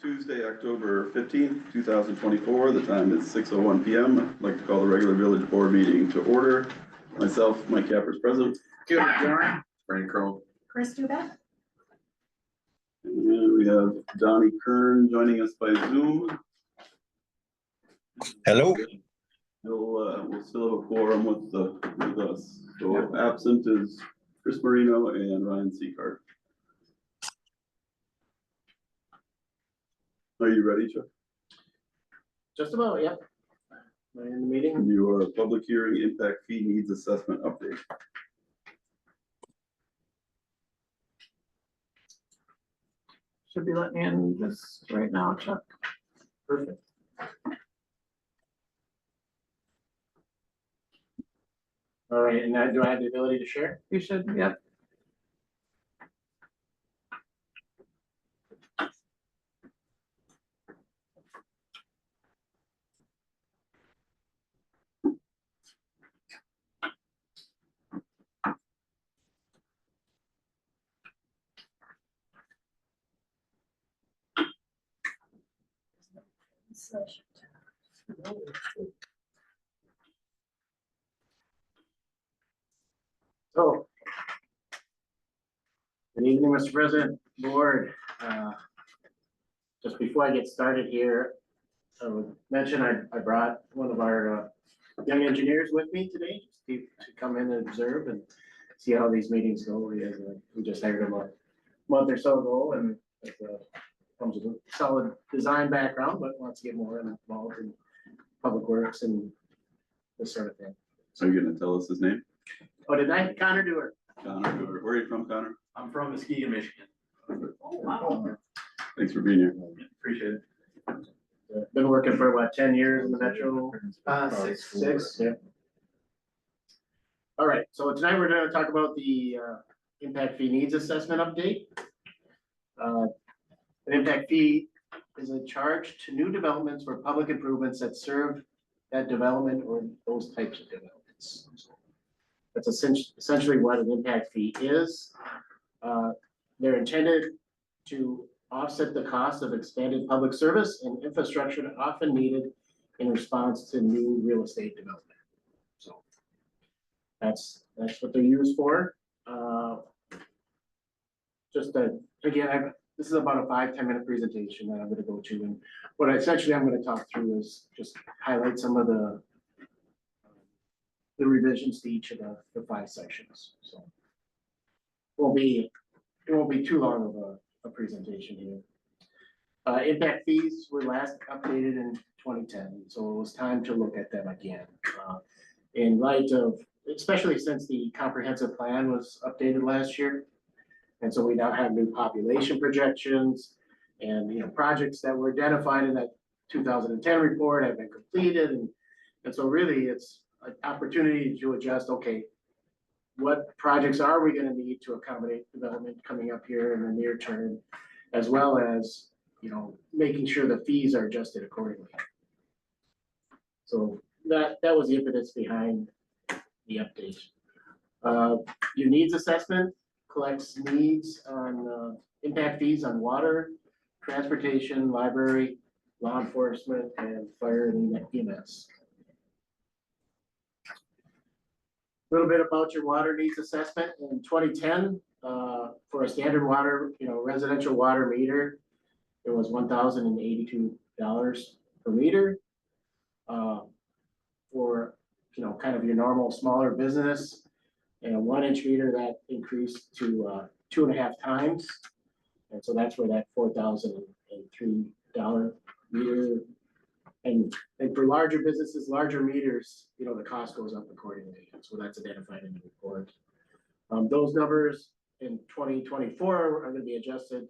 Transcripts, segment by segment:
Tuesday, October 15th, 2024. The time is 6:01 p.m. I'd like to call the regular village board meeting to order. Myself, Mike Capper, present. Frank Crow. Chris Dubek. And we have Donnie Kern joining us by Zoom. Hello. We'll still have a quorum with us. So absent is Chris Marino and Ryan Seacart. Are you ready, Chuck? Just about, yep. Am I in the meeting? Your public hearing impact fee needs assessment update. Should be letting in this right now, Chuck. Perfect. All right, and now do I have the ability to share? You should, yep. So. Good evening, Mr. President, board. Just before I get started here, I would mention I brought one of our young engineers with me today to come in and observe and see how these meetings go. We just hired him a month or so ago and comes with a solid design background, but wants to get more involved in public works and this sort of thing. Are you gonna tell us his name? Oh, did I? Connor Dewar. Connor, where are you from, Connor? I'm from Muskegon, Michigan. Oh, wow. Thanks for being here. Appreciate it. Been working for what, 10 years in the metro? Six. Yeah. All right, so tonight we're gonna talk about the impact fee needs assessment update. An impact fee is a charge to new developments for public improvements that serve that development or those types of developments. That's essentially what an impact fee is. They're intended to offset the cost of expanded public service and infrastructure often needed in response to new real estate development. So that's what they're used for. Again, this is about a 5-10 minute presentation that I'm going to go to, and what essentially I'm going to talk through is just highlight some of the revisions to each of the 5 sections. So it won't be too long of a presentation here. Impact fees were last updated in 2010, so it was time to look at them again. In light of, especially since the comprehensive plan was updated last year. And so we now have new population projections and, projects that were identified in that 2010 report have been completed. And so really it's an opportunity to adjust, okay, what projects are we gonna need to accommodate development coming up here in the near term, as well as, making sure the fees are adjusted accordingly. So that was the impetus behind the update. Your needs assessment collects needs on impact fees on water, transportation, library, law enforcement, and fire and EMS. A little bit about your water needs assessment. In 2010, for a standard water, residential water meter, it was $1,082 per meter. For kind of your normal smaller business, and a 1-inch meter that increased to 2.5 times, and so that's where that $4,003 meter. And for larger businesses, larger meters, the cost goes up accordingly. So that's identified in the report. Those numbers in 2024 are going to be adjusted,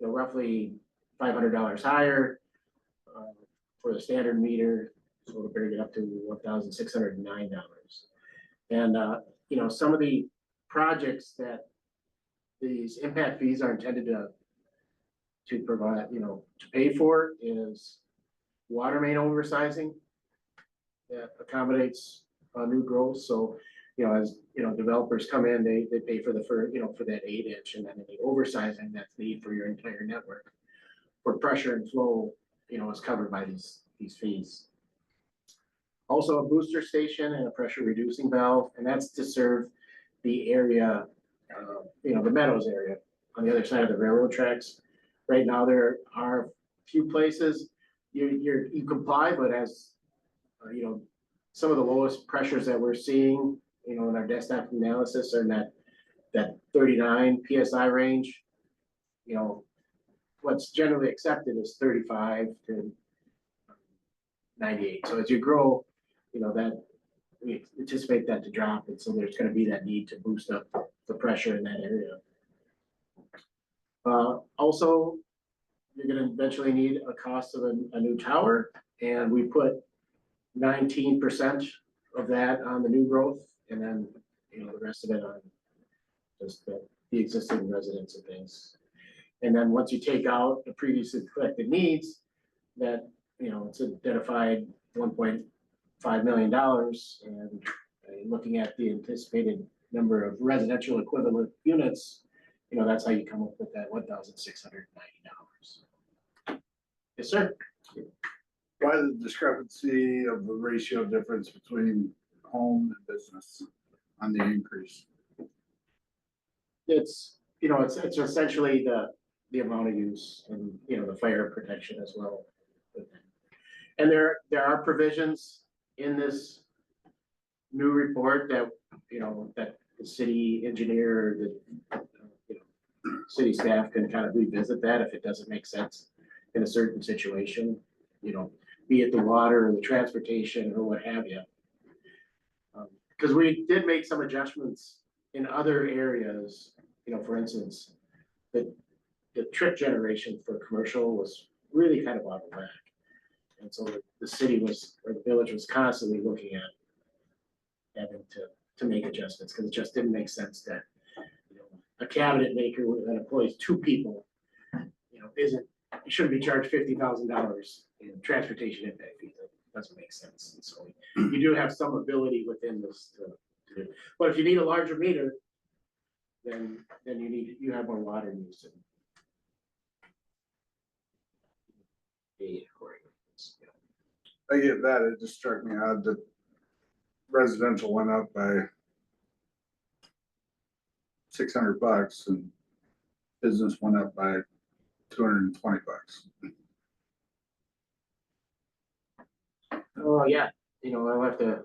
roughly $500 higher for the standard meter. So we'll bring it up to $1,609. And some of the projects that these impact fees are intended to provide, to pay for is water main oversizing that accommodates new growth. So, as developers come in, they pay for for that 8-inch, and then the oversizing that's needed for your entire network. for pressure and flow, is covered by these fees. Also a booster station and a pressure reducing valve, and that's to serve the area, the Meadows area on the other side of the railroad tracks. Right now, there are a few places you comply, but as, some of the lowest pressures that we're seeing, in our desktop analysis are in that 39 PSI range. What's generally accepted is 35 to 98. So as you grow, that we anticipate that to drop. And so there's going to be that need to boost up the pressure in that area. Also, you're going to eventually need a cost of a new tower. And we put 19% of that on the new growth, and then, the rest of it on just the existing residents and things. And then once you take out the previously collected needs, that, it's identified $1.5 million, and looking at the anticipated number of residential equivalent units, that's how you come up with that $1,690. Yes, sir. Why the discrepancy of the ratio difference between home and business on the increase? It's essentially the amount of use and, the fire protection as well. And there are provisions in this new report that, that the city engineer, the city staff can kind of revisit that if it doesn't make sense in a certain situation, be it the water or the transportation or what have you. Because we did make some adjustments in other areas, for instance, the trip generation for commercial was really kind of out of whack. And so the city or the village was constantly looking at having to make adjustments, because it just didn't make sense that, a cabinet maker that employs 2 people, shouldn't be charged $50,000 in transportation impact fees. That doesn't make sense. And so you do have some ability within this to do. But if you need a larger meter, then you have more water use. I get that, it just struck me odd that residential went up by $600 and business went up by $220. Oh, yeah, I'll have to.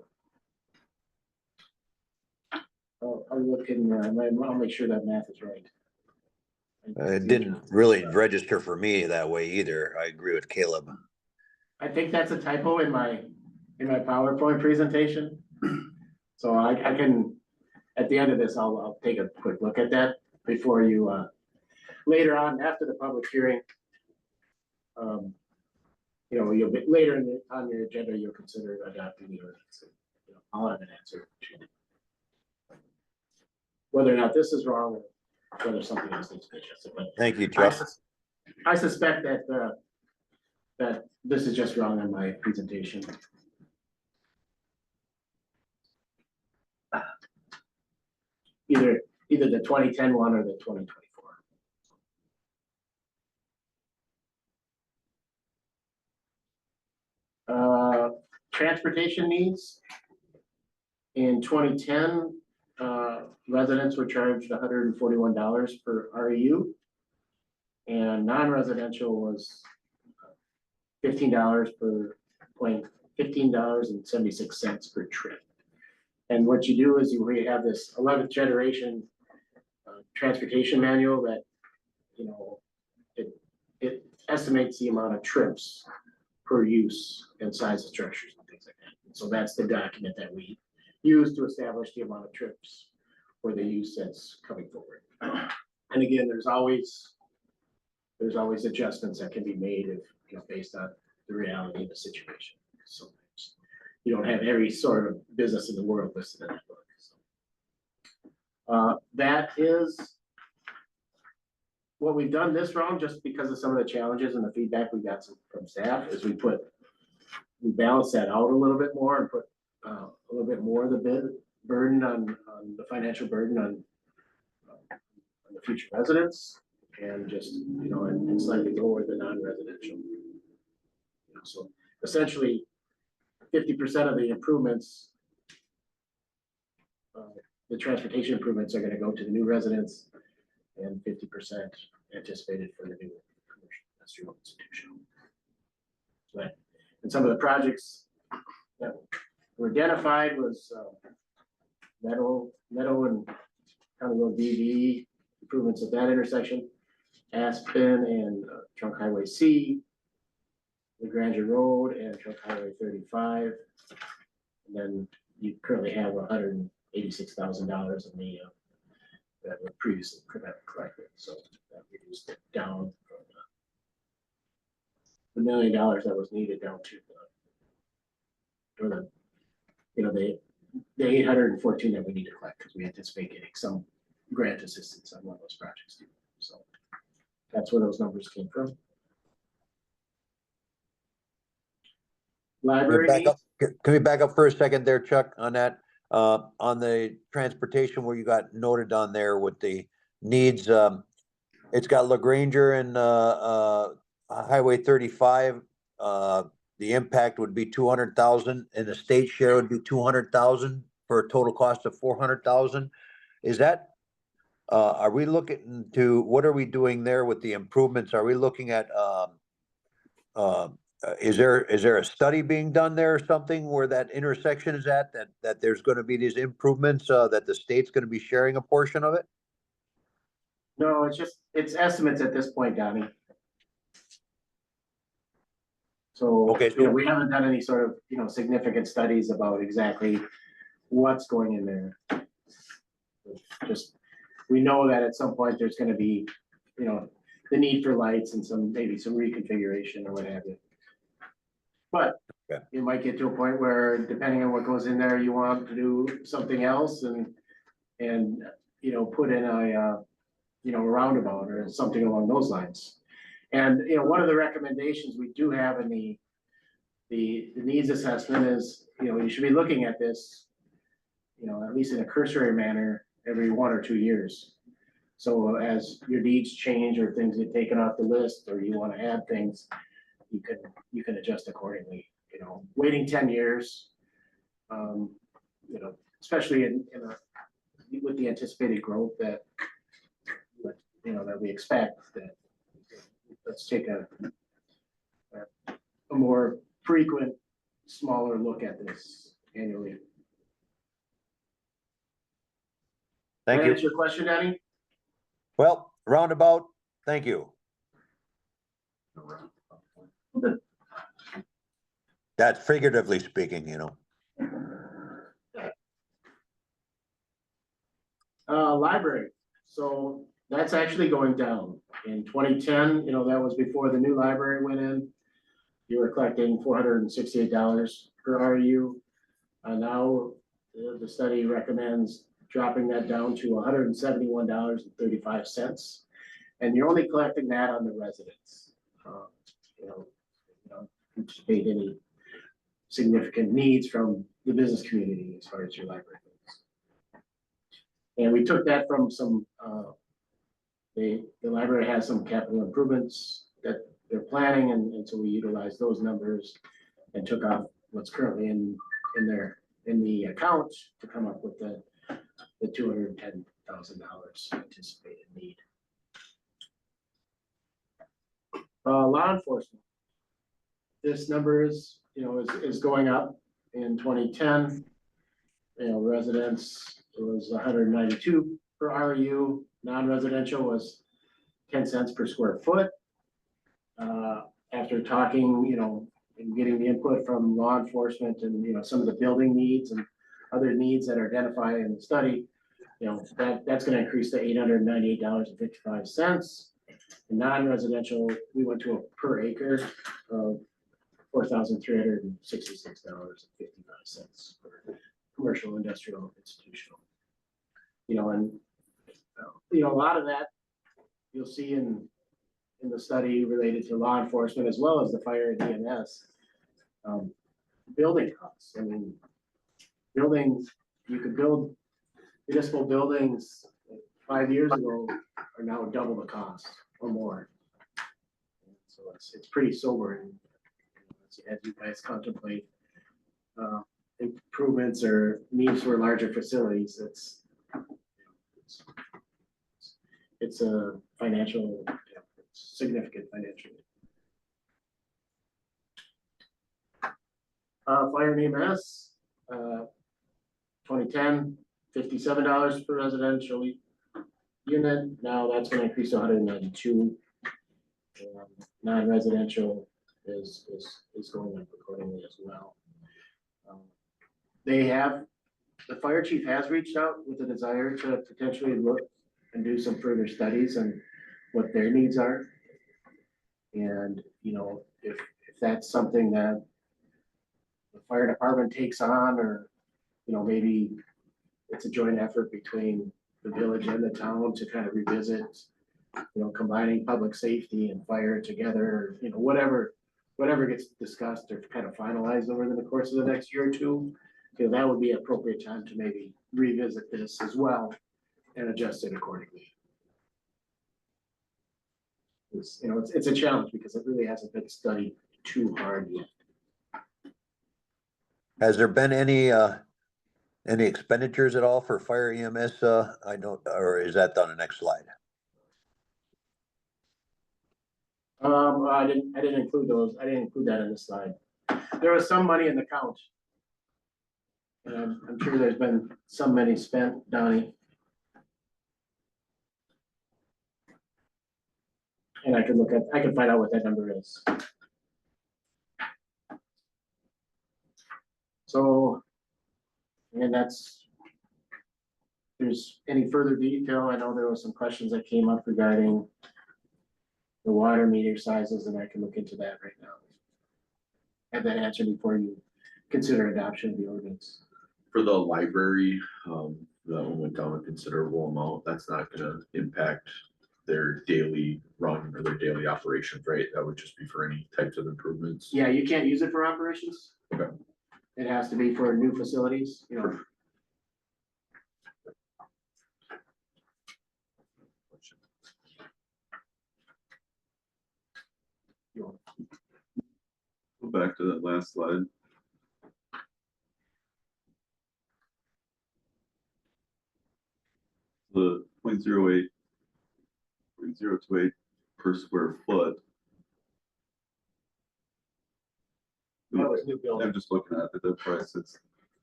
I'll look in, I'll make sure that math is right. It didn't really register for me that way either. I agree with Caleb. I think that's a typo in my PowerPoint presentation. So I can, at the end of this, I'll take a quick look at that before you, later on, after the public hearing. You'll be later on your agenda, you'll consider adopting the ordinance. I'll have an answer. Whether or not this is wrong, or whether something else needs to be adjusted. But Thank you, Chuck. I suspect that that this is just wrong on my presentation. Either the 2010 one or the 2024. Transportation needs. In 2010, residents were charged $141 per REU, and non-residential was $15.76 per trip. And what you do is we have this 11th generation transportation manual that, it estimates the amount of trips per use and size of structures and things like that. And so that's the document that we use to establish the amount of trips for the use that's coming forward. And again, there's always adjustments that can be made if, based on the reality of the situation. So you don't have every sort of business in the world listed in that book. So, that is what we've done this round, just because of some of the challenges and the feedback we got from staff, is we balance that out a little bit more and put a little bit more of the burden on the financial burden on the future residents. and just, and slightly lower the non-residential. So essentially, 50% of the improvements, the transportation improvements are gonna go to the new residents, and 50% anticipated for the new commercial industrial institutional. But, and some of the projects that were identified was Meadow and County Road DV improvements at that intersection, Aspen and Trunk Highway C, the Granger Road and Trunk Highway 35. And then you currently have $186,000 in the that were previously collected, so that reduced it down from the $1 million that was needed down to the 814 that we need to collect, because we anticipate getting some grant assistance on one of those projects too. So that's where those numbers came from. Library needs. Can we back up for a second there, Chuck, on that? On the transportation where you got noted on there with the needs, it's got LaGranger and Highway 35. The impact would be 200,000 and the state share would be 200,000 for a total cost of 400,000. Is that, are we looking to, what are we doing there with the improvements? Are we looking at, is there a study being done there or something where that intersection is at, that there's gonna be these improvements, that the state's gonna be sharing a portion of it? No, it's estimates at this point, Donnie. So, Okay, so- we haven't done any sort of, significant studies about exactly what's going in there. Just, we know that at some point there's gonna be, the need for lights and maybe some reconfiguration or what have you. But Okay. you might get to a point where, depending on what goes in there, you want to do something else and put in a roundabout or something along those lines. And, one of the recommendations we do have in the needs assessment is, you should be looking at this, at least in a cursory manner every 1 or 2 years. So as your needs change or things get taken off the list, or you want to add things, you can adjust accordingly. Waiting 10 years, especially with the anticipated growth that we expect, that let's take a more frequent, smaller look at this annually. Thank Did I you. answer your question, Danny? Well, roundabout, thank you. That's figuratively speaking, Library, so that's actually going down. In 2010, that was before the new library went in. You were collecting $468 per RU. Now, the study recommends dropping that down to $171.35. And you're only collecting that on the residents. You don't anticipate any significant needs from the business community as far as your library goes. And we took that from some, the library has some capital improvements that they're planning, and so we utilized those numbers and took off what's currently in the account to come up with the $210,000 anticipated need. Law enforcement. This number is going up. In 2010. Residents, it was 192 per RU. Non-residential was 10 cents per square foot. After talking, and getting the input from law enforcement and, some of the building needs and other needs that are identified in the study, that's gonna increase to $898.55. Non-residential, we went to a per acre of $4,366.55 for commercial, industrial, institutional. And a lot of that you'll see in the study related to law enforcement as well as the fire and EMS. Building costs. I mean, buildings, you could build municipal buildings 5 years ago are now double the cost or more. So it's pretty sobering as you guys contemplate improvements or needs for larger facilities. It's a financial, significant financial. Fire and EMS, 2010, $57 per residential unit. Now that's gonna increase to 192. Non-residential is going up accordingly as well. The fire chief has reached out with a desire to potentially look and do some further studies on what their needs are. And, you know, if that's something that the fire department takes on, or, you know, maybe it's a joint effort between the village and the town to kind of revisit, you know, combining public safety and fire together, or, you know, whatever gets discussed or kind of finalized over the course of the next year or two, you know, that would be an appropriate time to maybe revisit this as well and adjust it accordingly. It's, you know, it's a challenge because it really hasn't been studied too hard yet. Has there been any expenditures at all for fire EMS? I don't, or is that on the next slide? I didn't include those. I didn't include that in the slide. There was some money in the count. And I'm sure there's been some money spent, Donnie. And I can find out what that number is. So, and there's any further detail, I know there was some questions that came up regarding the water meter sizes, and I can look into that right now. Have that answered before you consider adoption of the ordinance. For the library, that one went down a considerable amount. That's not gonna impact their daily run or their daily operations, right? That would just be for any types of improvements. Yeah, you can't use it for operations. Okay. It has to be for new facilities, you know. Go back to that last slide. The 0.028 per square foot. That was new building. I'm just looking at the price, that's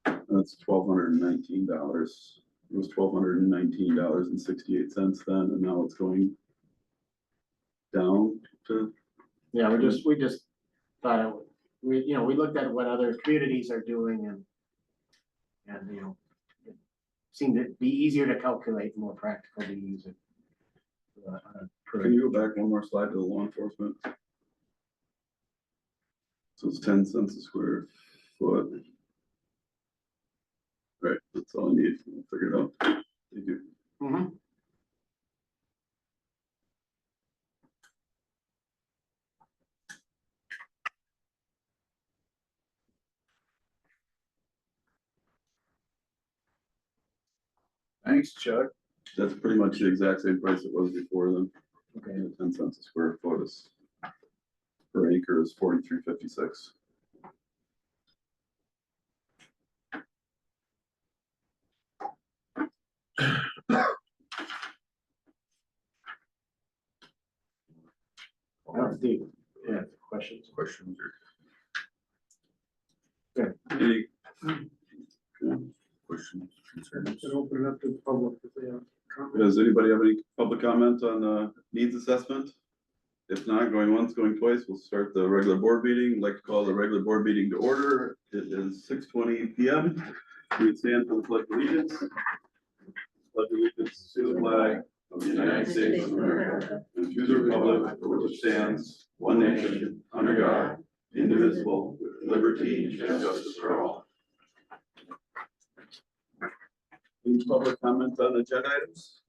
$1,219. It was $1,219.68 then, and now it's going down to. Yeah, we just thought it would, we looked at what other communities are doing and, you know, it seemed to be easier to calculate, more practical to use it. Can you go back one more slide to the law enforcement? So it's 10 cents a square foot. Right, that's all I need, we'll figure it out. Thank you. Mhm. Thanks, Chuck. That's pretty much the exact same price it was before then. Okay. 10 cents a square foot is, per acre is $43.56. Steve, yeah, questions? Questions or Any, questions, concerns? Open it up to the public if they have comments. does anybody have any public comment on needs assessment? If not, going once, going twice, we'll start the regular board meeting. I'd like to call the regular board meeting to order. It is 6:20 PM. We stand for the pledge of allegiance. Pledge allegiance to the flag of the United States of America and to the republic for which it stands, one nation, under God, indivisible, with liberty and justice for all. Any public comments on agenda items?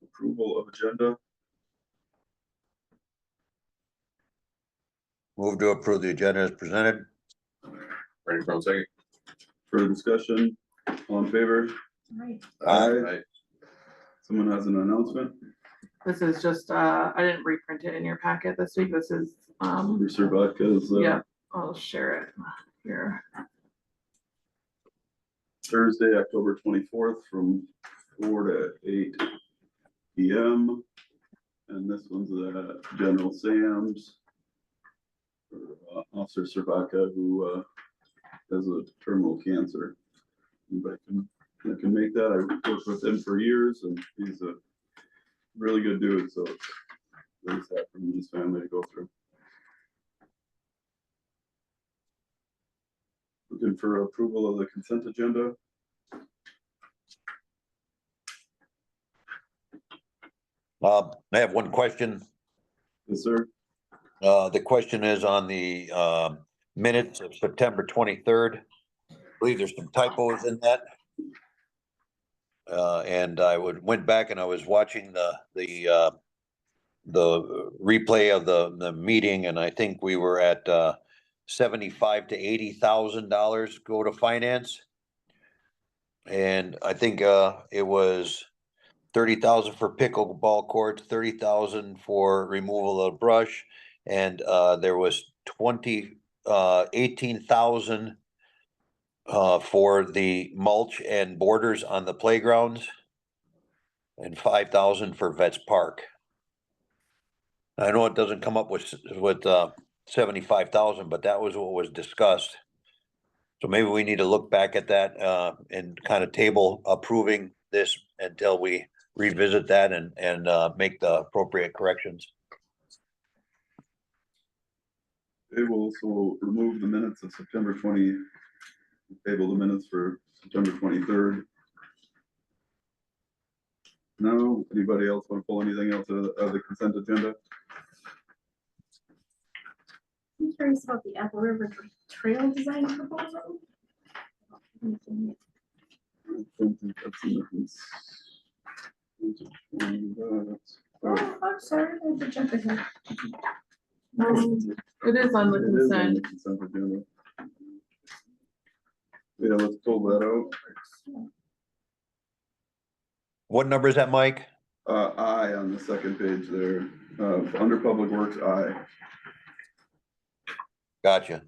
Approval of agenda. Move to approve the agenda as presented. Randy Brown second. Further discussion, all in favor? Aye. Someone has an announcement, This is just, I didn't reprint it in your packet this week. This is, Mr. Vodka's, yeah, I'll share it here. Thursday, October 24th from 4 to 8 PM. And this one's at General Sam's. For, Officer Servaka, who has a terminal cancer. Anybody can make that. I worked with him for years and he's a really good dude, so it's really sad for him and his family to go through. Looking for approval of the consent agenda. I have one question. Yes, sir. The question is on the minutes of September 23rd. I believe there's some typos in that. And went back and I was watching the replay of the meeting, and I think we were at $75,000 to $80,000 go to finance. And I think it was 30,000 for pickleball courts, 30,000 for removal of brush, and there was 18,000 for the mulch and borders on the playgrounds, and 5,000 for Vets Park. I know it doesn't come up with 75,000, but that was what was discussed. So maybe we need to look back at that and kind of table approving this until we revisit that and make the appropriate corrections. They will also remove the minutes of September 20, table the minutes for September 23rd. No, anybody else want to pull anything else out of the consent agenda? I'm curious about the Apple River Trail design proposal. I don't think that's in the Oh, I'm sorry, I have to jump ahead. It is on the It is on consent. the consent agenda. Yeah, let's pull that out. What number is that, Mike? I on the second page there, under Public Works, I. Gotcha.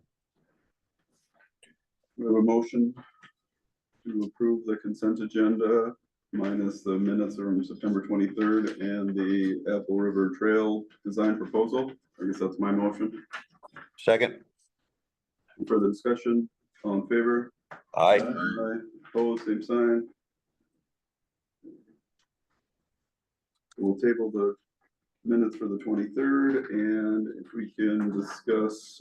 We have a motion to approve the consent agenda minus the minutes from September 23rd and the Apple River Trail design proposal. I guess that's my motion. Second. Any further discussion? All in favor? Aye. Aye. Opposed, same sign. We'll table the minutes for the 23rd, and if we can discuss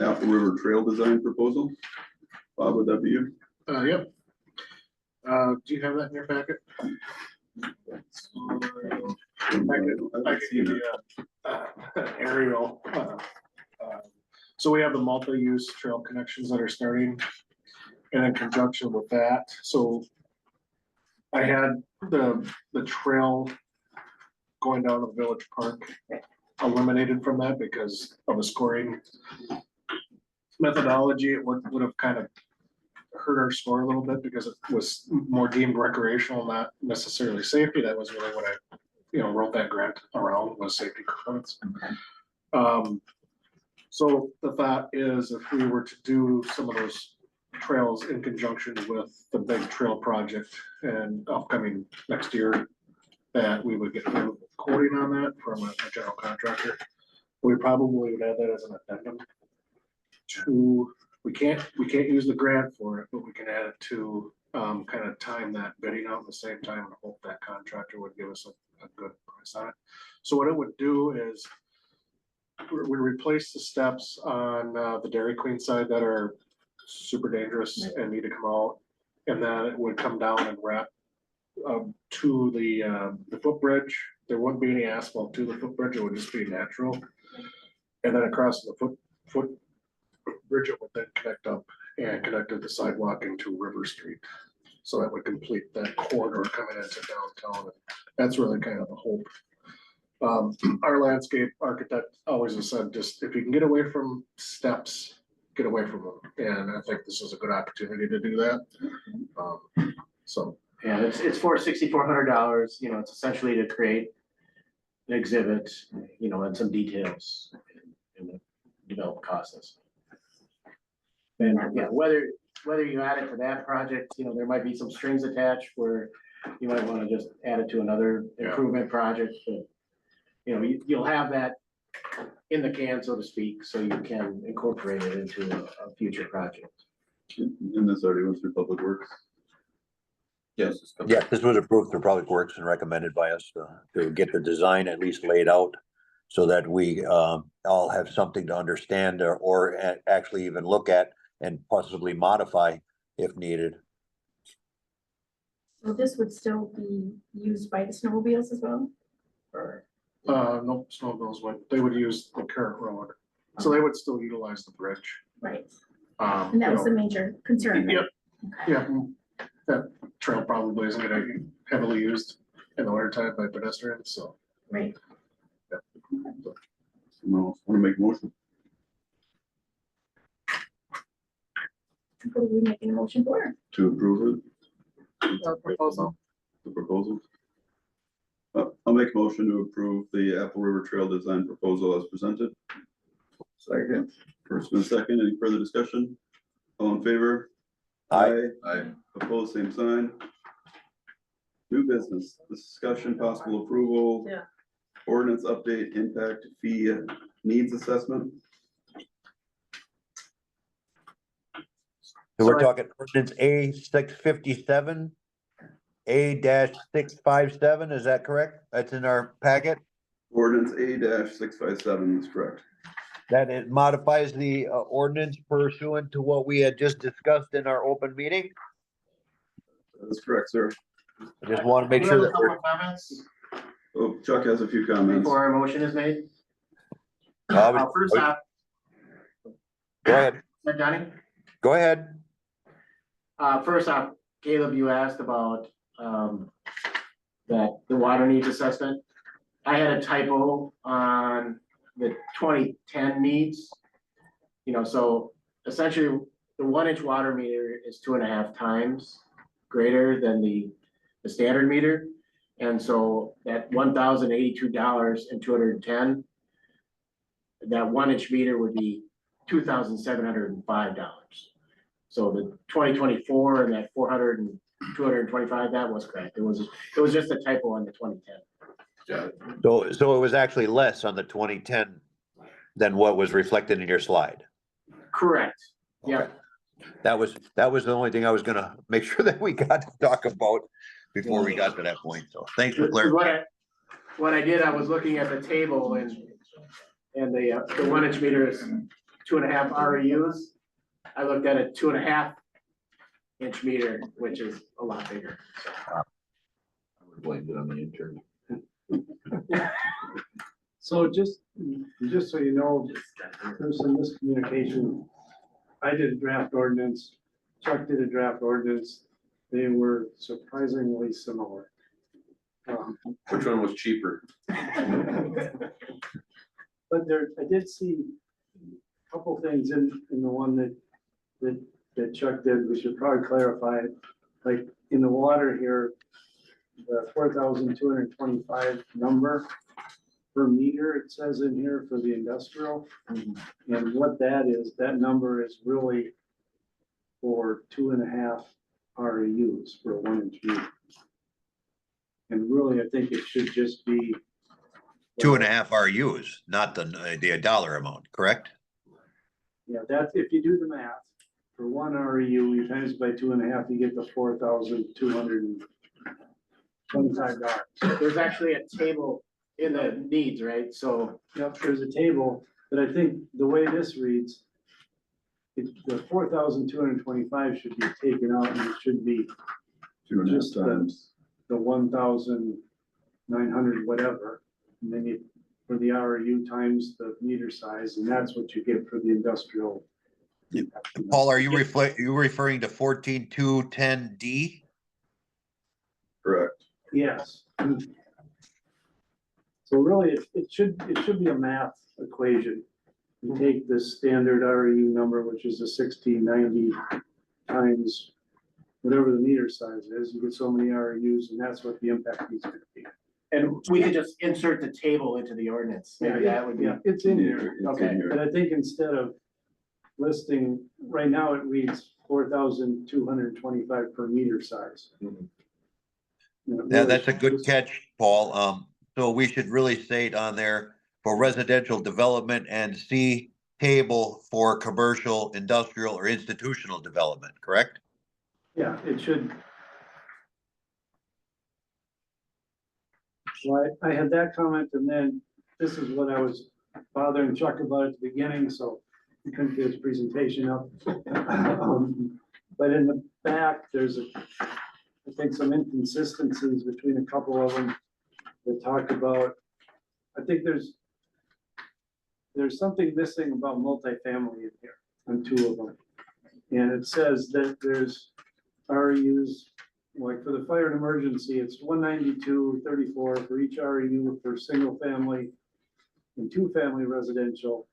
Apple River Trail design proposal. Bob, would that be you? Yep. Do you have that in your packet? I can give you an aerial. So we have the multi-use trail connections that are starting, and in conjunction with that, so I had the trail going down to Village Park eliminated from that because of the scoring methodology. It would have kind of hurt our score a little bit because it was more deemed recreational, not necessarily safety. That was really what I, wrote that grant around, was safety components. So the thought is, if we were to do some of those trails in conjunction with the big trail project and upcoming next year, that we would get quoting on that from a general contractor. We probably would add that as an addendum to, we can't use the grant for it, but we can add it to kind of time that bidding out at the same time and hope that contractor would give us a good price on it. So what it would do is we replace the steps on the Dairy Queen side that are super dangerous and need to come out. And then it would come down and wrap to the footbridge. There wouldn't be any asphalt to the footbridge, it would just be natural. And then across the footbridge, it would then connect up and connect to the sidewalk into River Street. So that would complete that corridor coming into downtown. That's really kind of the hope Our landscape architect always has said, just if you can get away from steps, get away from them. And I think this is a good opportunity to do that. So, yeah, it's for $6,400, you know, it's essentially to create an exhibit, you know, and some details in the development process. And yeah, whether you add it to that project, you know, there might be some strings attached where you might wanna just add it to another improvement project, but you know, you'll have that in the can, so to speak, so you can incorporate it into a future project. And this already went through Public Works. Yes. Yeah, this was approved through Public Works and recommended by us to get the design at least laid out so that we all have something to understand or actually even look at and possibly modify if needed. So this would still be used by the snowmobiles as well? Or, No, snowmobiles they would use the current road, so they would still utilize the bridge. right, and that was the major concern, right? Yep, Okay. yeah, that trail probably isn't gonna be heavily used in the winter time by pedestrians, so. Right. Someone else wanna make a motion? What are we making a motion for? To approve Proposal. the proposal? I'll make a motion to approve the Apple River Trail design proposal as presented. Second. First and second, any further discussion? All in favor? Aye. Opposed, same sign. New business, discussion, possible approval. Yeah. Ordinance update, impact fee needs assessment. So we're talking ordinance A 657, A-657, is that correct? That's in our packet? Ordinance A-657 is correct. That it modifies the ordinance pursuant to what we had just discussed in our open meeting? That is correct, sir. I just want to make We sure have a that couple we're, of comments Oh, Chuck has a few comments. before our motion is made. First off, go ahead, Donnie? go ahead. First off, Caleb, you asked about, the water needs assessment. I had a typo on the 2010 needs. You know, so essentially, the 1-inch water meter is 2.5 times greater than the standard meter. And so that $1,082 and 210, that 1-inch meter would be $2,705. So the 2024 and that 225, that was correct. It was just a typo on the 2010. Yeah, So it was actually less on the 2010 than what was reflected in your slide. Correct. Yeah. That was the only thing I was gonna make sure that we got to talk about before we got to that point. So thanks for clarifying. What I did, I was looking at the table and the 1-inch meter is 2.5 REUs. I looked at a 2.5-inch meter, which is a lot bigger. So. I would blame it on the intern. So just so you know, there's some miscommunication. I did a draft ordinance, Chuck did a draft ordinance. They were surprisingly similar. Which one was cheaper? But there, I did see a couple things in the one that Chuck did, we should probably clarify. Like in the water here, the 4,225 number per meter, it says in here for the industrial. And what that is, that number is really for 2.5 REUs for a 1-inch meter. And really, I think it should just be 2.5 RUs, not the dollar amount, correct? yeah, that's, if you do the math, for 1 REU, you times by 2.5, you get the $4,225. There's actually a table in the needs, right? So Yep, there's a table, but I think the way this reads, the 4,225 should be taken out and it should be 2.5 Just, times. the 1,900 whatever. And then you, for the REU times the meter size, and that's what you get for the industrial. Paul, are you referring to 14.210D? Correct. Yes. So really, it should be a math equation. You take this standard REU number, which is a 1690 times whatever the meter size is, you get so many REUs, and that's what the impact is gonna be. And we could just insert the table into the ordinance, maybe that would be. Yeah, it's in here. It's in Okay, here. But I think instead of listing, right now it reads 4,225 per meter size. Mhm. You know, Yeah, really that's a good just- catch, Paul. So we should really state on there for residential development and see table for commercial, industrial, or institutional development, correct? Yeah, it should. So I had that comment, and then this is what I was bothering Chuck about at the beginning, so he couldn't get his presentation up. But in the back, there's I think some inconsistencies between a couple of them that talk about, I think there's something missing about multifamily in here on two of them. And it says that there's REUs, like for the fire and emergency, it's 192.34 for each REU for single family and two family residential.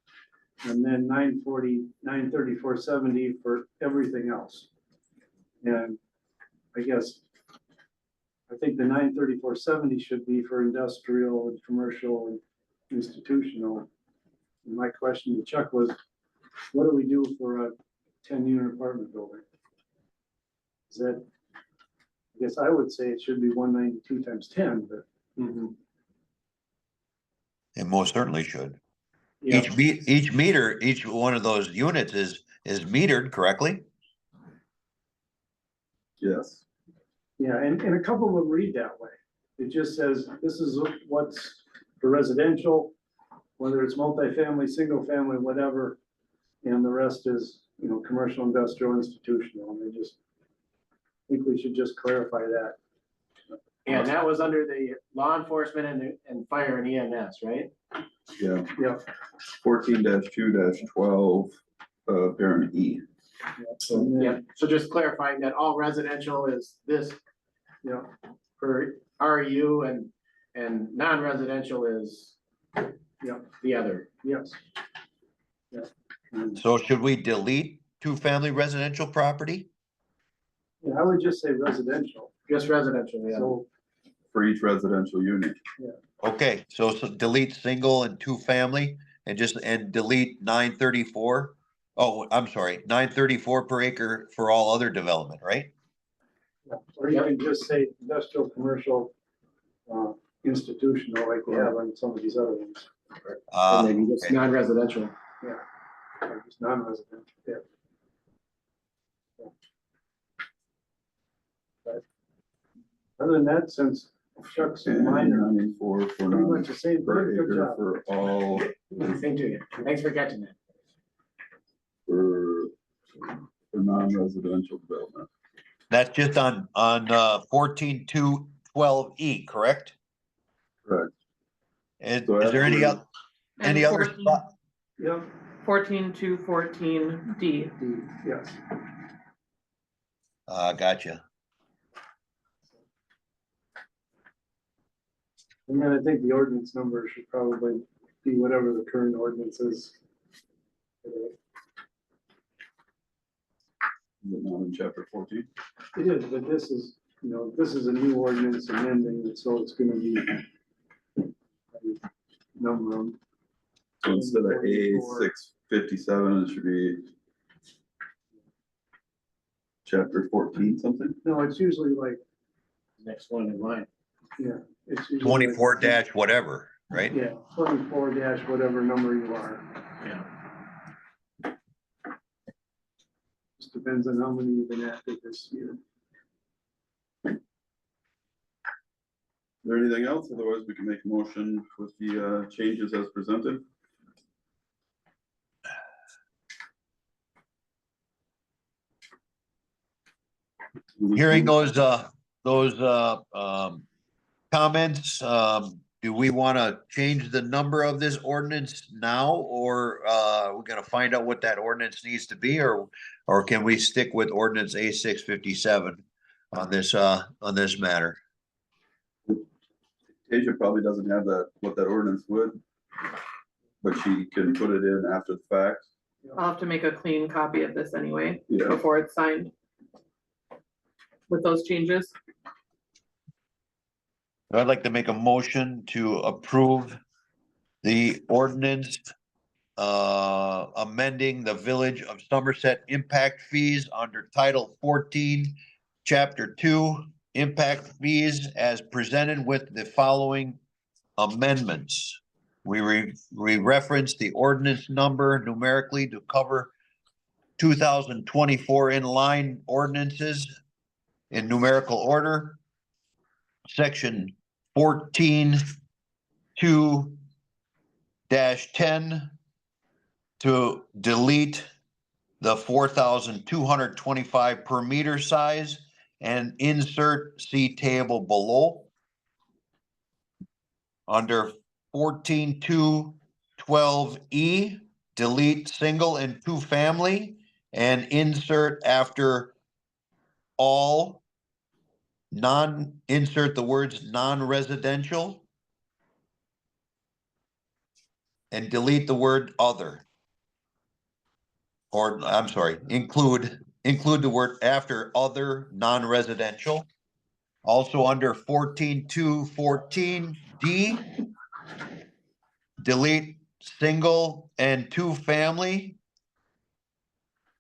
And then 934.70 for everything else. And I guess, I think the 934.70 should be for industrial and commercial and institutional. And my question to Chuck was, what do we do for a 10-unit apartment building? Is that, I guess I would say it should be 192 times 10, but. It most certainly should. Yeah. Each meter, each one of those units is metered correctly? Yes. Yeah, and a couple of them read that way. It just says, this is what's for residential, whether it's multifamily, single family, whatever. And the rest is, you know, commercial, industrial, institutional, and they just, I think we should just clarify that. And that was under the law enforcement and fire and EMS, right? Yeah, Yeah, 14-2-12, parent E. and then, Yeah, so just clarifying that all residential is this yeah, for RU and non-residential is yeah, the other. yes. Yeah. And So should we delete two-family residential property? I would just say residential, Just residential, yeah. so, For each residential unit. Okay, so delete single and two-family and delete 934. Oh, I'm sorry, 934 per acre for all other development, right? yeah. Or you can just say industrial, commercial, institutional, like we have on some of these other ones, Uh, Or maybe just okay. non-residential. or just non-resident, yeah. But other than that, since Chuck's And minor, 94 for pretty much the same per thing, good acre job. for all, Same to you. Thanks for catching that. for non-residential development. That's just on 14.2.12E, correct? Correct. Is So there any after- any other spot? Yeah, 14.2.14D. yes. Gotcha. And then I think the ordinance number should probably be whatever the current ordinance is. Is it not in chapter 14? It is, but this is, you know, this is a new ordinance amending, it, so it's gonna be number them. So instead of A 657, it should be chapter 14 something? No, it's usually like, Next one in line. yeah, it's usually. 24 dash whatever, right? Yeah, 24 dash whatever number you are. Yeah. Just depends on how many you've enacted this year. Is there anything else? Otherwise, we can make a motion with the changes as presented. Hearing those comments, do we want to change the number of this ordinance now? Or we're gonna find out what that ordinance needs to be, or can we stick with ordinance A 657 on this matter? Asia probably doesn't have that, what that ordinance would. But she can put it in after the fact. I'll have to make a clean copy of this anyway, Yeah. before it's signed. With those changes. I'd like to make a motion to approve the ordinance amending the Village of Somerset impact fees under Title 14, Chapter 2, impact fees as presented with the following amendments. We reference the ordinance number numerically to cover 2024 in-line ordinances in numerical order. Section 14(2)-10 to delete the 4,225 per meter size and insert see table below. Under 14(2)12E, delete single and two family and insert after all insert the words non-residential and delete the word other. Or, I'm sorry, include the word after other non-residential. Also under 14(2)14D, delete single and two family.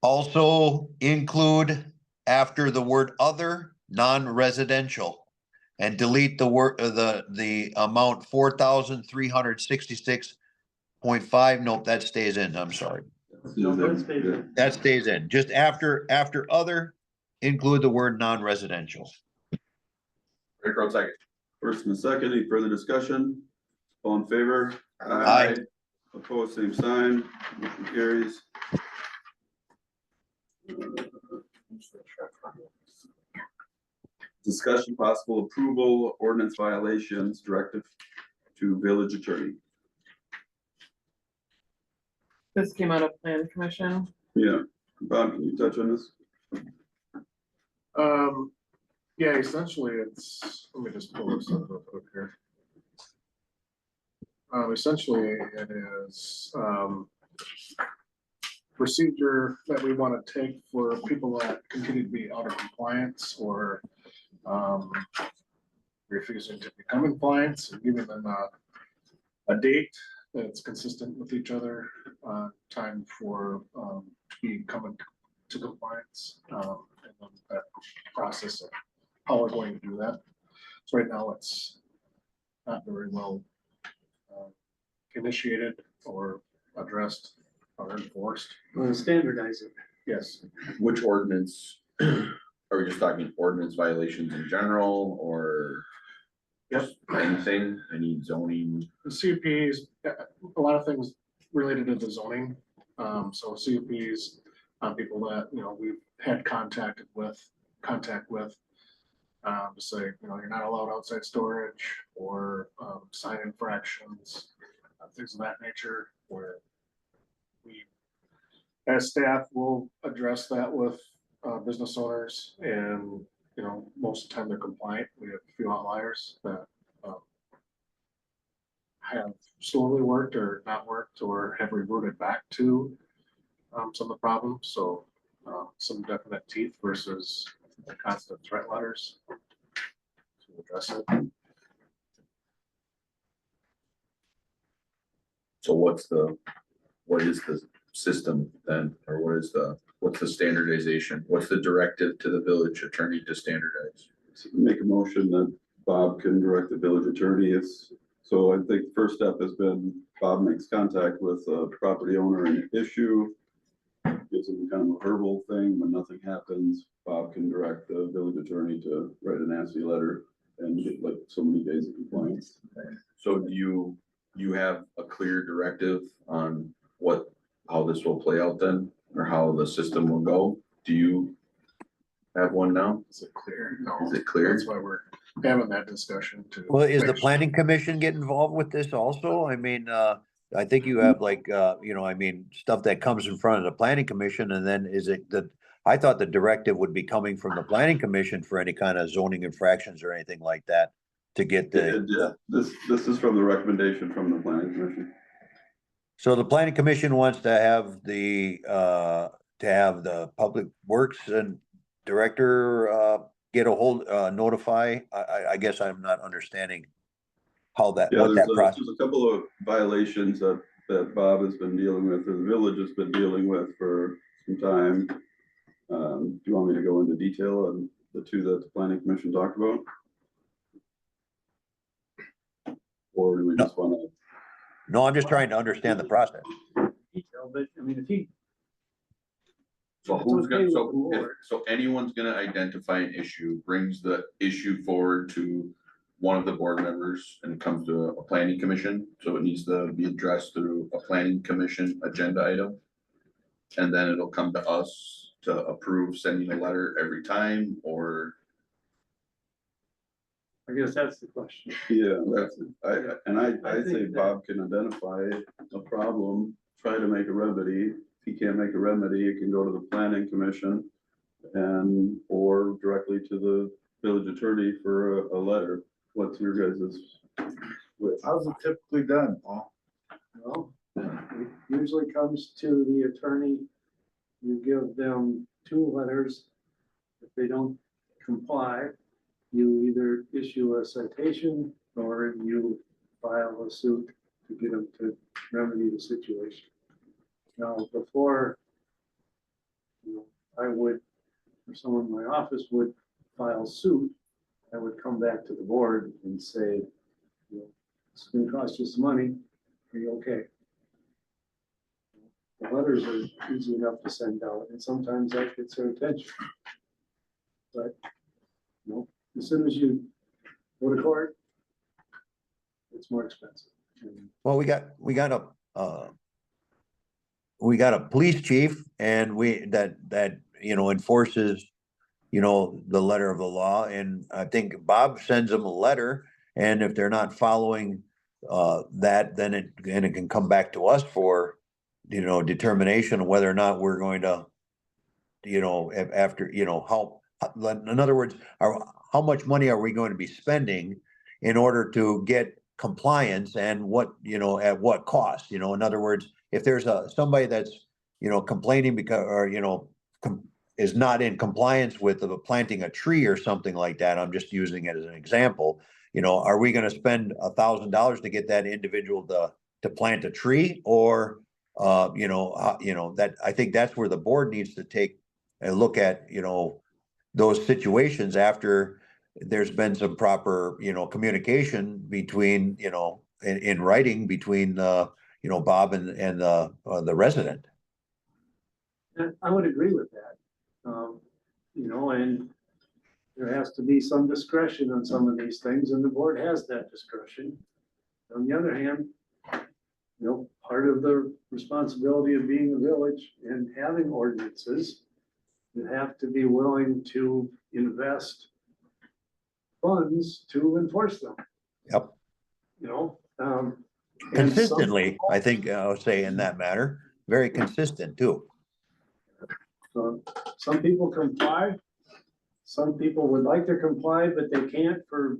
Also include after the word other non-residential and delete the word the amount 4,366.5. Nope, that stays in. I'm sorry. That stays in. Just after other, include the word non-residential. Rick, Road second. First and a second, any further discussion? All in favor? Aye. Opposed, same sign, motion carries. Discussion possible approval, ordinance violations, directive to village attorney. This came out of plan commission. Yeah, Bob, can you touch on this? Yeah, essentially it's, let me just pull this up real quick here. Essentially it is, procedure that we want to take for people that continue to be out of compliance or refusing to become in compliance and giving them a date that's consistent with each other, time for to be coming to compliance, and then that process of how we're going to do that. So right now it's not very well initiated or addressed or enforced. Standardize it. Yes. Which ordinance, are we just talking ordinance violations in general or? Yep. just anything, any zoning? The CUPs, a lot of things related to the zoning. So CUPs, people that, you know, we've had contact with, to say, you know, you're not allowed outside storage or sign infractions, things of that nature, where we, as staff, will address that with business owners, and, you know, most of the time they're compliant. We have a few outliers that have slowly worked or not worked or have reverted back to some of the problems. So some definite teeth versus constant threat letters to address it. So what is the system then, or what's the standardization? What's the directive to the village attorney to standardize? Make a motion that Bob can direct the village attorney. So I think the first step has been Bob makes contact with a property owner and issue. Gives them kind of a verbal thing. When nothing happens, Bob can direct the village attorney to write a nasty letter and get like so many days of compliance. So do you have a clear directive on how this will play out then, or how the system will go? Do you have one now? Is it clear? No. Is it clear? That's why we're having that discussion too. Well, is the planning commission get involved with this also? I mean, I think you have like, I mean, stuff that comes in front of the planning commission, and then is it I thought the directive would be coming from the planning commission for any kind of zoning infractions or anything like that. to get This is from the recommendation from the planning commission. so the planning commission wants to have the public works and director, get a hold, notify, I guess I'm not understanding how that, Yeah, what that there's process. a couple of violations that Bob has been dealing with, or the village has been dealing with for some time. Do you want me to go into detail on the two that the planning commission talked about? Or do we just wanna? No, I'm just trying to understand the process. Detail, but I mean, if he, So It's who's okay gonna, with so, the board. so anyone's gonna identify an issue, brings the issue forward to one of the board members and it comes to a planning commission, so it needs to be addressed through a planning commission agenda item. And then it'll come to us to approve sending a letter every time, or I guess that's the question. Yeah, that's, I I say think that- Bob can identify a problem, try to make a remedy. If he can't make a remedy, it can go to the planning commission and, or directly to the village attorney for a letter. What's your guys's wish? How's it typically done, Paul? Well, it usually comes to the attorney. You give them 2 letters. If they don't comply, you either issue a citation or you file a suit to get them to remedy the situation. Now, before, I would, or someone in my office would file suit, I would come back to the board and say, it's gonna cost you some money, are you okay? The letters are easy enough to send out, and sometimes that gets their attention. But, as soon as you go to court, it's more expensive. And Well, we got a police chief and that enforces, the letter of the law. And I think Bob sends them a letter, and if they're not following that, then it can come back to us for, determination of whether or not we're going to, after, how, in other words, how much money are we going to be spending in order to get compliance, and what, at what cost, in other words, if there's somebody that's, complaining because, or, is not in compliance with planting a tree or something like that, I'm just using it as an example, are we gonna spend $1,000 to get that individual to plant a tree? Or, that, I think that's where the board needs to take a look at, those situations after there's been some proper, communication between, in writing between, Bob and the resident. And I would agree with that. And there has to be some discretion on some of these things, and the board has that discretion. On the other hand, part of the responsibility of being a village and having ordinances, you have to be willing to invest funds to enforce them. Yep. And Consistently, I think, I'll say in that matter, very consistent too. some people comply. Some people would like to comply, but they can't for,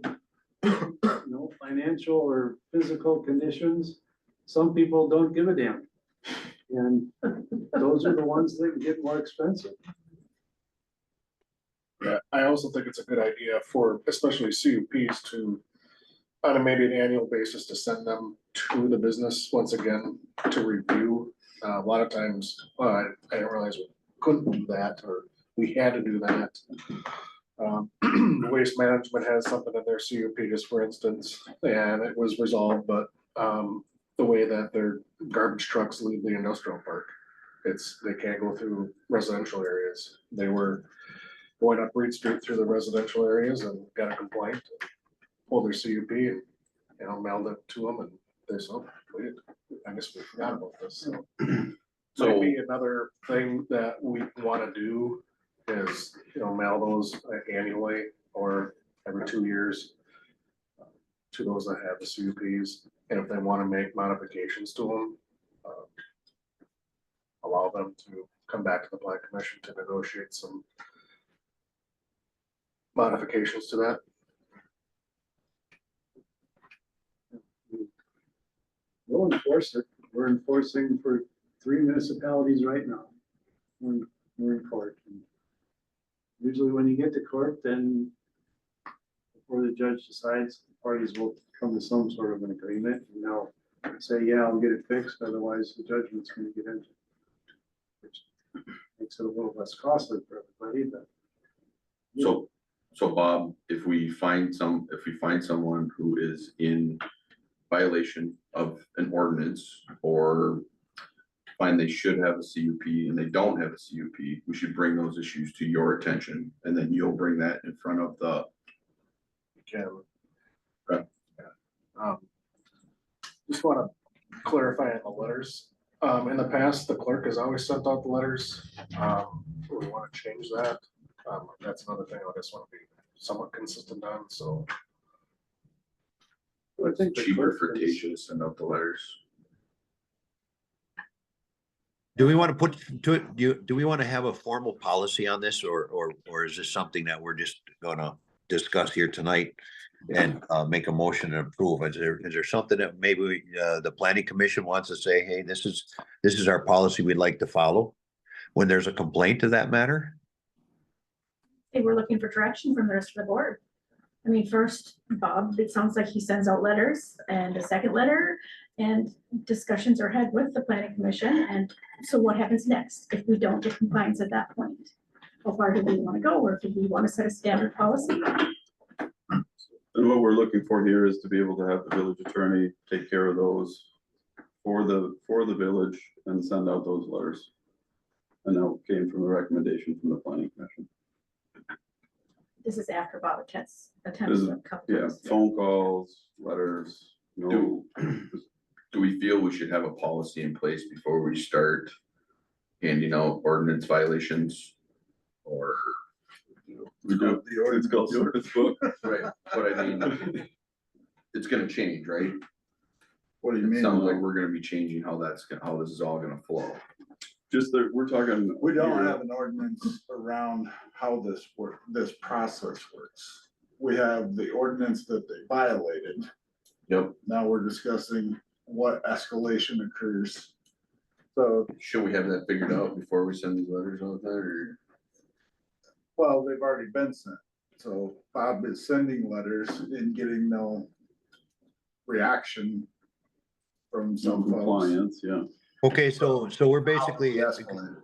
financial or physical conditions. Some people don't give a damn. And those are the ones that get more expensive. Yeah, I also think it's a good idea for especially CUPs to, on a maybe an annual basis, to send them to the business once again to review. A lot of times, I didn't realize we couldn't do that, or we had to do that. Waste Management has something in their CUP, just for instance, and it was resolved, but the way that their garbage trucks leave the industrial park, they can't go through residential areas. They were going up Reed Street through the residential areas and got a complaint, pulled their CUP and, mailed it to them, and they said, I guess we forgot about this, so maybe another thing that we wanna do is, mail those annually or every 2 years to those that have the CUPs, and if they wanna make modifications to them, allow them to come back to the plan commission to negotiate some modifications to that. we'll enforce it. We're enforcing for 3 municipalities right now. We're in court. Usually when you get to court, then before the judge decides, the parties will come to some sort of an agreement and they'll say, yeah, I'll get it fixed, otherwise the judgment's gonna get into. Which makes it a little less costly for everybody, but. So Bob, if we find someone who is in violation of an ordinance or find they should have a CUP and they don't have a CUP, we should bring those issues to your attention and then you'll bring that in front of the. Okay. Just wanna clarify on the letters. In the past, the clerk has always sent out the letters. We wanna change that. That's another thing I just wanna be somewhat consistent on, so. I think the Cheaper clerk for is- Tasha to send out the letters. Do we want to put, do we want to have a formal policy on this or is this something that we're just gonna discuss here tonight? And make a motion and approve? Is there something that maybe the planning commission wants to say, hey, this is our policy we'd like to follow? When there's a complaint to that matter? They were looking for direction from the rest of the board. I mean, first, Bob, it sounds like he sends out letters and a second letter and discussions are had with the planning commission. And so what happens next if we don't get compliance at that point? How far do we want to go, or do we want to set a standard policy? And what we're looking for here is to be able to have the village attorney take care of those for the village and send out those letters. And that came from a recommendation from the planning commission. This is after Bob attempts This is- a couple Yeah, times. phone calls, letters, no, Do we feel we should have a policy in place before we start handing out ordinance violations? Or, we do, it's called the ordinance book. right, but I mean, it's gonna change, right? What do you It mean? sounds like we're gonna be changing how this is all gonna flow. Just that, we're talking. We don't have an ordinance around how this process works. We have the ordinance that they violated. Yep. Now we're discussing what escalation occurs. So, Should we have that figured out before we send these letters out there, or? well, they've already been sent. So Bob is sending letters and getting no reaction from some folks. Compliance, yeah. Okay, so we're basically, How it escalated.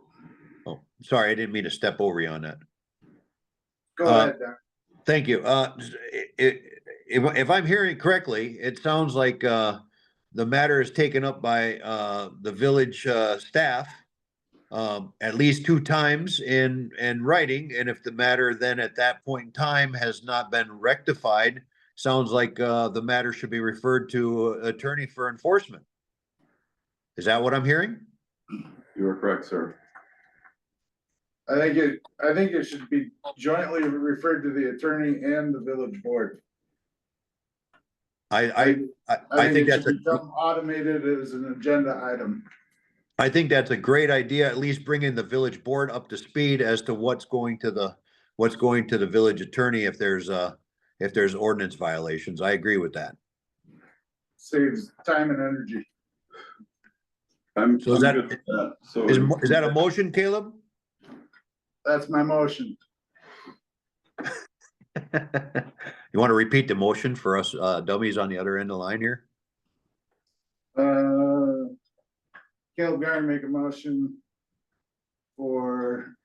oh, sorry, I didn't mean to step over you on that. Go ahead, Doc. Thank you. If I'm hearing correctly, it sounds like, the matter is taken up by, the village, staff, at least 2 times in writing, and if the matter then at that point in time has not been rectified, sounds like, the matter should be referred to attorney for enforcement. Is that what I'm hearing? You are correct, sir. I think it should be jointly referred to the attorney and the village board. I think it that's should become automated as an agenda item. I think that's a great idea, at least bringing the village board up to speed as to what's going to the village attorney if there's ordinance violations. I agree with that. Saves time and energy. I'm So is that- good with that. So Is that a motion, Caleb? That's my motion. You want to repeat the motion for us, dummies on the other end of the line here? Caleb Garn make a motion for,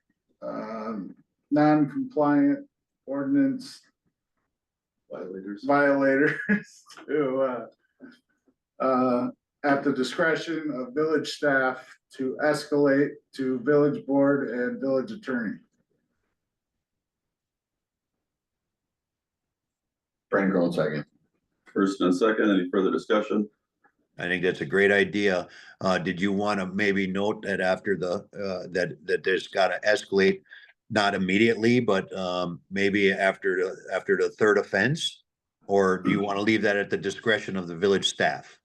non-compliant ordinance violators to, at the discretion of village staff to escalate to village board and village attorney. Brian Cronin, second. First and a second, any further discussion? I think that's a great idea. Did you want to maybe note that after that there's got to escalate, not immediately, but maybe after the 3rd offense? Or do you want to leave that at the discretion of the village staff?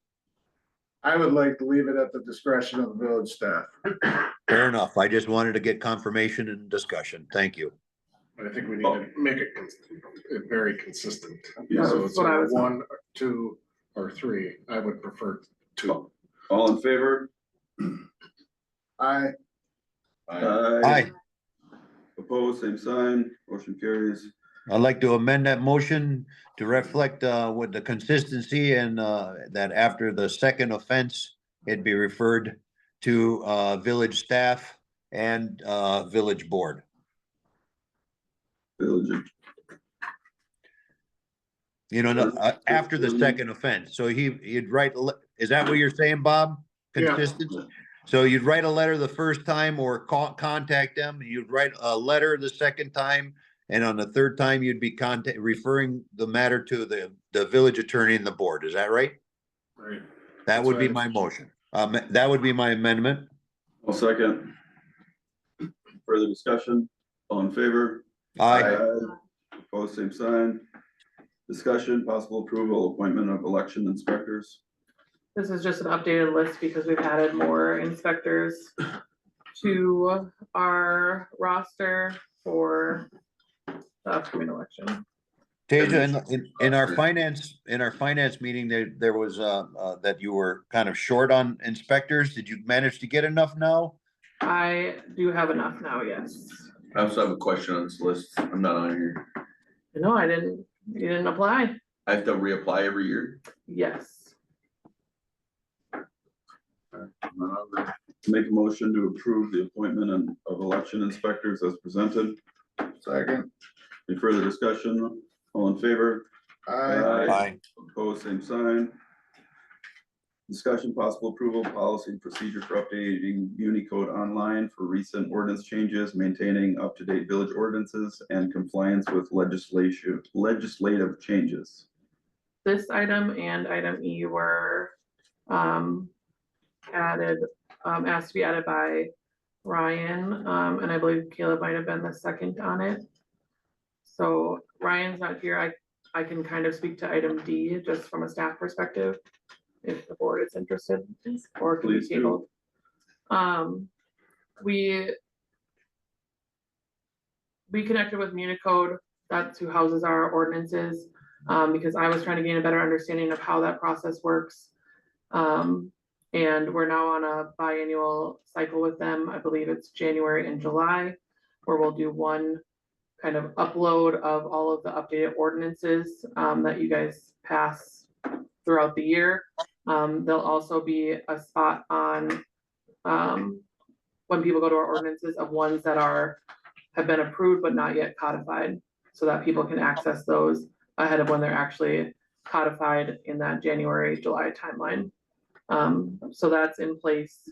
I would like to leave it at the discretion of the village staff. Fair enough. I just wanted to get confirmation and discussion. Thank you. But I think we need to make it very consistent. Yeah, So that's it's what I either was- 1, 2, or 3. I would prefer 2. All in favor? I, Aye. Opposed, same sign, motion carries. I'd like to amend that motion to reflect with the consistency and that after the second offense, it be referred to village staff and village board. Village, You know, after the second offense. So he'd write, is that what you're saying, Bob? Yeah. Consistent? So you'd write a letter the first time or contact them, you'd write a letter the second time. And on the third time, you'd be referring the matter to the village attorney and the board. Is that right? Right. That would be my motion. That would be my amendment. I'll second. Further discussion, all in favor? Aye. Opposed, same sign. Discussion, possible approval, appointment of election inspectors. This is just an updated list because we've added more inspectors to our roster for the upcoming election. Tasia, in our finance meeting, there was that you were kind of short on inspectors. Did you manage to get enough now? I do have enough now, yes. I also have a question on this list. I'm not on here. No, you didn't apply? I have to reapply every year. Yes. Make a motion to approve the appointment of election inspectors as presented. second, Any further discussion? All in favor? Aye. Opposed, same sign. Discussion, possible approval, policy and procedure for updating Unicode online for recent ordinance changes, maintaining up-to-date village ordinances and compliance with legislative changes. This item and item E were added, asked to be added by Ryan, and I believe Caleb might have been the second on it. So Ryan's not here. I can kind of speak to item D just from a staff perspective, if the board is interested, or it can be Please do. tabled. We connected with Municode, that's who houses our ordinances, because I was trying to gain a better understanding of how that process works. And we're now on a biannual cycle with them. I believe it's January and July, where we'll do one kind of upload of all of the updated ordinances that you guys pass throughout the year. There'll also be a spot on when people go to our ordinances of ones that have been approved but not yet codified, so that people can access those ahead of when they're actually codified in that January, July timeline. So that's in place.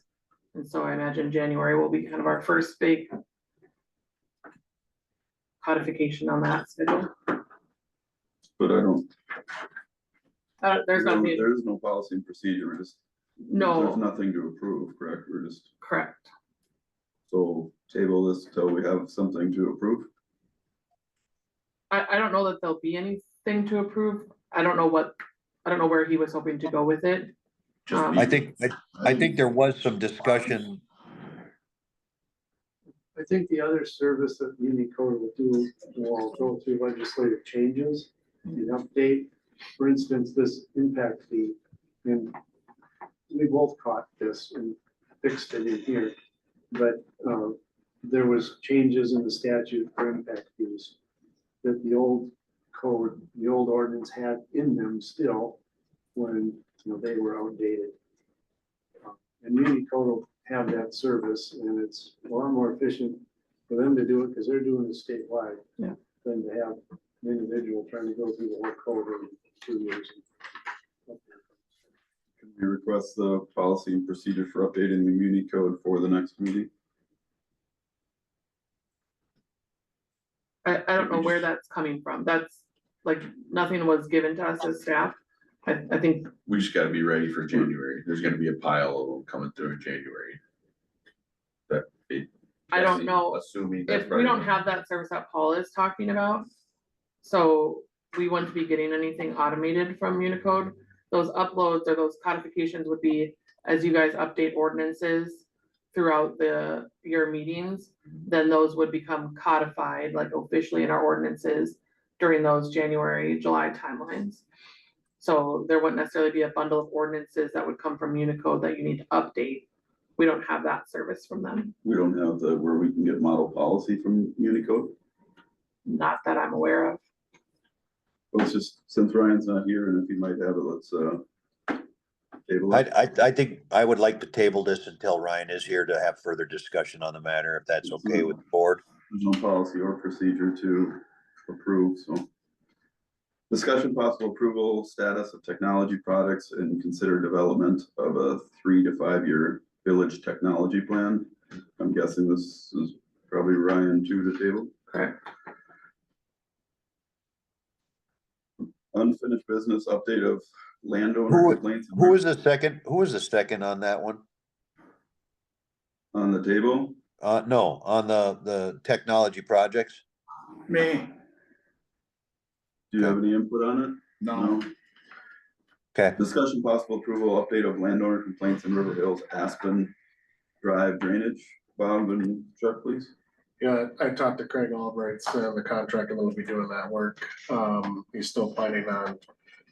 And so I imagine January will be kind of our first big codification on that schedule. But There's nothing, there is no policy and procedure, we're just, there's no, nothing to approve, correct? We're just, correct. so table this till we have something to approve. I don't know that there'll be anything to approve. I don't know where he was hoping to go with it. I think there was some discussion. I think the other service that Unicode will go through legislative changes and update. For instance, this impact fee, and we both caught this and fixed it in here. But there was changes in the statute for impact fees that the old code, the old ordinance had in them still when they were outdated. And Unicode will have that service, and it's a lot more efficient for them to do it because they're doing it statewide. Yeah. Than to have an individual trying to go through the whole code in 2 years. Can we request the policy and procedure for updating the Muni code for the next meeting? I don't know where that's coming from. That's like, nothing was given to us as staff. I think, We just gotta be ready for January. There's gonna be a pile of them coming through in January. I don't know Assuming. that's if we don't right. have that service that Paul is talking about. So we wouldn't be getting anything automated from Unicode. Those uploads or those codifications would be as you guys update ordinances throughout your meetings, then those would become codified like officially in our ordinances during those January, July timelines. So there wouldn't necessarily be a bundle of ordinances that would come from Unicode that you need to update. We don't have that service from them, We don't have where we can get model policy from Unicode. not that I'm aware of. Well, it's just, since Ryan's not here and if he might have it, let's, table it. I think I would like to table this until Ryan is here to have further discussion on the matter, if that's okay with the board. There's no policy or procedure to approve, so. Discussion possible approval, status of technology products and consider development of a 3 to 5 year village technology plan. I'm guessing this is probably Ryan to the table. Correct. Unfinished business update of landowner complaints. Who was the second on that one? On the table? No, on the technology projects? Me, Do you have any input on it? no, Okay, Discussion possible approval update of landowner complaints in River Hills Aspen Drive drainage. Bob and Chuck, please. Yeah, I talked to Craig Albright, the contractor that will be doing that work. He's still planning on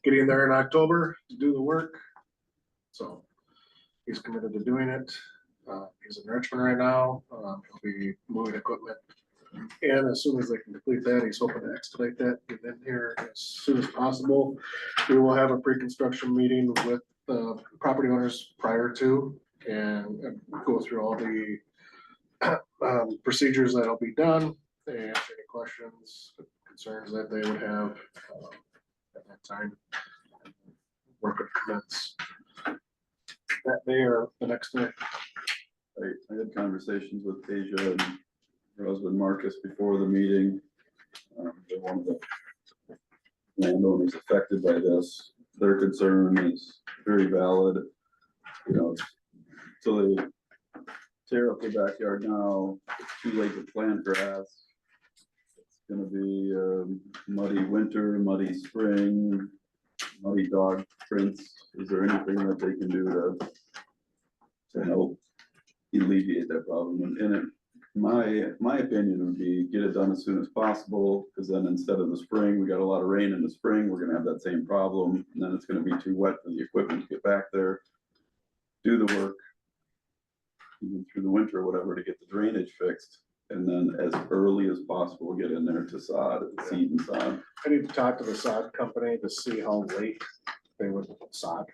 getting there in October to do the work. So he's committed to doing it. He's in Richmond right now. He'll be moving equipment. And as soon as they can complete that, he's hoping to expedite that, get in here as soon as possible. We will have a pre-construction meeting with the property owners prior to and go through all the procedures that'll be done, and answer any questions, concerns that they would have at that time. Work would commence that day or the next day. I had conversations with Asia and her husband Marcus before the meeting. They're one of the landowners affected by this. Their concern is very valid. You know, so they tear up their backyard now, it's too late to plant grass. It's gonna be muddy winter, muddy spring, muddy dog prints. Is there anything that they can do to help alleviate that problem? And it, my opinion would be get it done as soon as possible, because then instead of the spring, we got a lot of rain in the spring, we're gonna have that same problem, and then it's gonna be too wet for the equipment to get back there, do the work, even through the winter or whatever, to get the drainage fixed, and then as early as possible, get in there to sod, seed and sod. I need to talk to the sod company to see how late they would sod.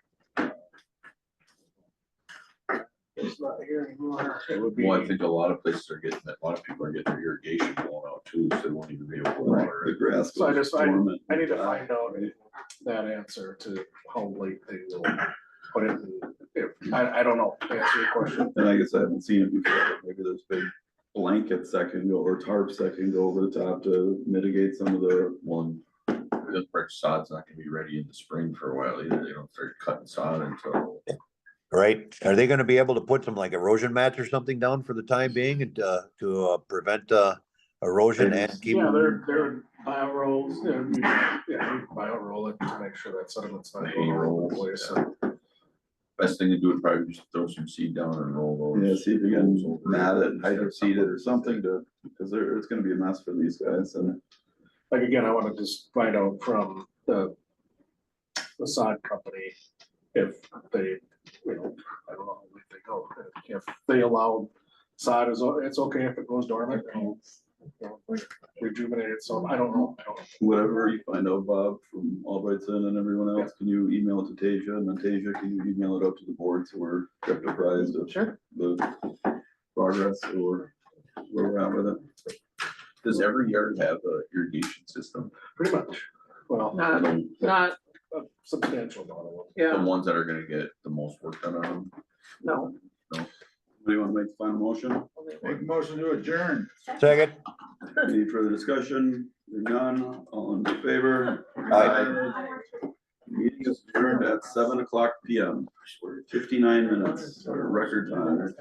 It's not here anymore. It would be. Well, I think a lot of places are getting, a lot of people are getting their irrigation blown out too, so they won't even be able to water The it. grass So I goes just- I dormant. I need to find out that answer to how late they will put it in. I don't know, to answer your question. And I guess I haven't seen it before, but maybe there's big blankets that can go, or tarps that can go over the top to mitigate some of the One, the fresh sod's not gonna be ready in the spring for a while either. They don't start cutting sod until. right? Are they gonna be able to put some like erosion mats or something down for the time being and to prevent erosion and keep? Yeah, they're bio rolls, bio roll it to make sure that sediment's not going all over the place. Best thing to do would probably just throw some seed down and roll those. Yeah, see if you can rolls over mat it, instead of hydro seed it or something to, because it's gonna be a mess for these guys, and Like, again, I wanna just find out from the sod company if they, I don't know how late they go. If they allow sod, it's okay if it goes dormant, and rejuvenate it, so I don't know. whatever you find out, Bob, from Albrightson and everyone else, can you email it to Tasia, and then Tasia, can you email it up to the board, so we're kept apprised of Sure. the progress or where we're at with it? Does every yard have a irrigation system? Pretty much, well, Not, a substantial amount of them. The yeah, ones that are gonna get the most work done on them? no. Do you wanna make the final motion? only make a one. motion to adjourn. Second, Any further discussion? Hearing none, all in favor? Aye. Meeting is adjourned at 7:00 PM. We're 59 minutes, our record time.